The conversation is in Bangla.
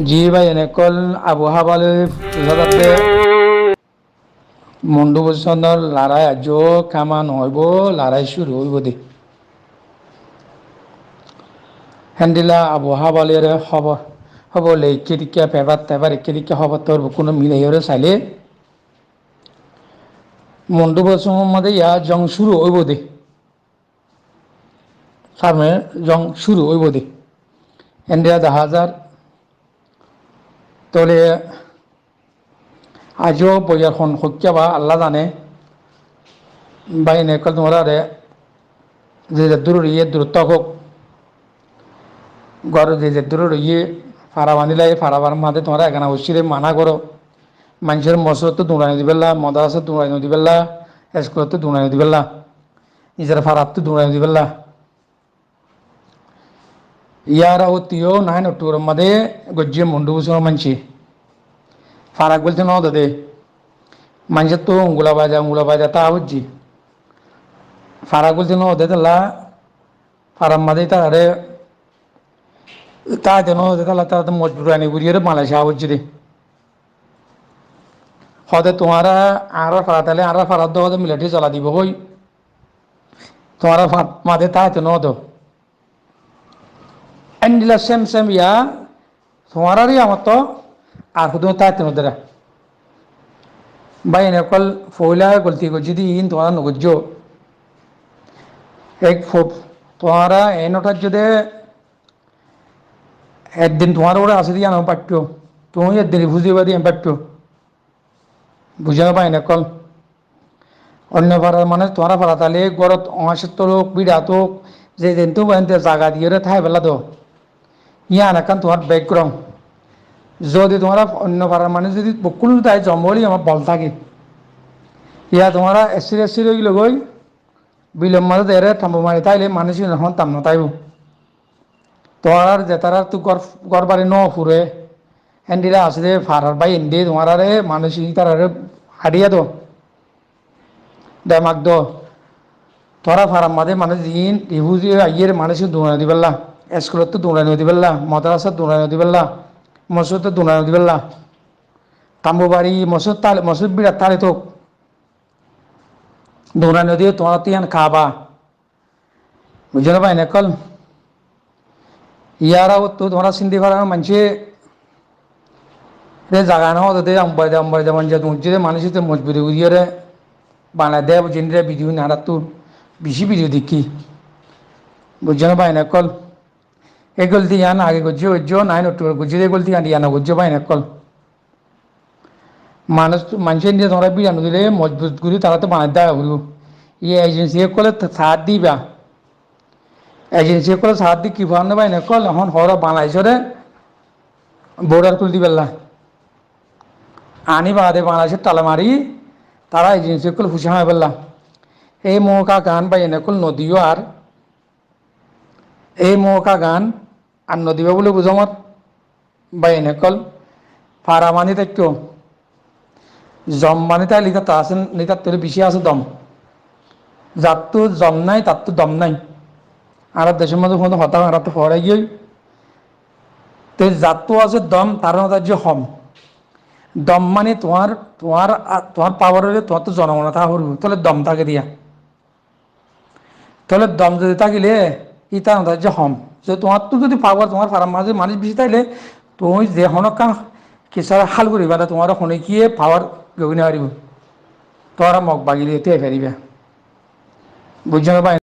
জি ভাই এনেকল আবহাওয়ালে যাতে মন্ডু বসন্দর লড়াই আজ কামান হইব লড়াই শুরু হইব দে হ্যান্ডিলা আবহাওয়ালের খবর খবর একে দিকে পেপার তেপার একে দিকে খবর তোর কোনো মিলাইরে চাইলে মন্ডু বসন্দের মধ্যে ইয়া জং শুরু হইব দে সামনে জং শুরু হইব দে হ্যান্ডিলা 10,000 তলে আজও বইয়ার হত্যা আল্লাহ জানে বাইনে কল তোমরা রে যে দূর ইয়ে দূরত্ব হোক গড় যে দূর ইয়ে ফাড়া বাঁধিলাই ফাড়াবার মাঝে তোমরা এখানে উচিরে মানা করো মানুষের মশরত দৌড়ানি দিবেলা মদাসত দৌড়ানি দিবেলা স্কুলত দৌড়ানি দিবেলা নিজের ফাড়াত দৌড়ানি দিবেলা ইয়ার তিও নাই নটুর মাঝে গজ্জিয়ে মন্ডু বসুন মানছি ফারাক বলছে ন দাদে মানুষের তো উঙ্গুলা বাজা তা বুঝছি ফারাক বলছে ন দে তাল্লা ফারাম মাঝে তারে তা দেন তাল্লা তারা মজবুর আনি বুড়িয়ে মালয়েশিয়া বুঝছি দে হদে তোমারা আর ফারা তাহলে আর ফারার দো মিলিটারি চলা দিব হই তোমারা মাঝে তা ন দো এন্ডিলা সেম সেম ইয়া তোমারই আমার তো আর শুধু তা তেন ভাই এনেকল ফইলা গলতি করছি দি ইন তোমার নগজ্য এক তোমারা এনটার যদি একদিন তোমার ওরা আসে দিয়ে আনো পাঠ্য তুমি একদিন বুঝিবা দিয়ে পাঠ্য বুঝে না পাই এনেকল অন্য পাড়ার মানে তোমার পাড়া তাহলে গড়ত অঁসত্তর হোক বিড়াত হোক যে দিন তো জায়গা দিয়ে ঠাই বেলা তো ইয়া একান তোমার ব্যাকগ্রাউন্ড যদি তোমরা অন্য পাড়ার মানে যদি বকুল তাই জম্বলি আমার বল থাকে ইয়া তোমরা এসি রইল গই বিলম্ব দেরে থাম্ব মারি তাইলে মানুষ এখন তাম না তাইব তোমার যে তারা তো গড় বাড়ি ন ফুরে এন্ডিরা আসলে ফারার বাই এন্ডি তোমার মানুষ তারা হারিয়ে দো দেমাক দো তোরা ফারাম মাঝে মানুষ দিন ইহুজি আইয়ের মানুষ দৌড়ানো দিবেলা স্কুলত তো দৌড়ানো দিবেলা মদ্রাসা দৌড়ানো দিবেলা মসুদ দৌড়ানো দিবেলা তাম্বু বাড়ি মসুদ বিরাট তালে তো দৌড়ানো দিয়ে তোমার তিয়ান খাবা বুঝে না পাই না কল ইয়ারাও তো তোমরা সিন্ধি ফারা মানছে রে জাগা না হতে অম্বাই দে মানে তুই মানুষ মজবুরি উড়িয়ে বাংলা দেব জিনিস ভিডিও নাড়া তো বেশি ভিডিও দেখি বুঝছো না পাই না কল এই গলতি ইয়ান আগে গুজ্জো উজ্জো নাই নটু গুজ্জি দিয়ে গলতি ইয়ানা গুজ্জো পাই না কল মানুষের নিয়ে তোমরা বিরানো দিলে মজবুত করি তারা তো বানাই দেওয়া হলো ইয়ে এজেন্সি কলে সাথ দিবা এজেন্সি কলে সাথ দি কি ভাবনা পাই না কল এখন হর বাংলাদেশরে বর্ডার খুলে দিবেলা আনি বাদে বাংলাদেশের তালা মারি তারা এজেন্সি কল হুসা হয় বললা এই মৌকা গান বা এনেকল নদীও আর এই মৌকা গান আর নদীবা বলে বুঝো আমার বা এনেকল ফারামানি দেখো জম মানে তাই লিখা আছে লিখার তোর বেশি আছে দম যার তো জম নাই তার তো দম নাই আর দেশের মধ্যে কোনো হতা আর তো হরাই গিয়ে তো যার তো আছে দম তার মধ্যে যে হম দম মানে তোমার তোমার তোমার পাওয়ার হলে তোমার তো জনগণ তা হরু তাহলে দম থাকে দিয়া তাহলে দম যদি থাকিলে ই তার মধ্যে যে হম যে তোমার তো যদি পাওয়ার তোমার ফার্ম মাঝে মানুষ বেশি থাকলে তুমি যে হনকা কেসার হাল করিবা তোমার শুনে গিয়ে পাওয়ার গগিনে পারিব তোরা মগ বাগিয়ে দিয়ে ফেরিবা বুঝছো না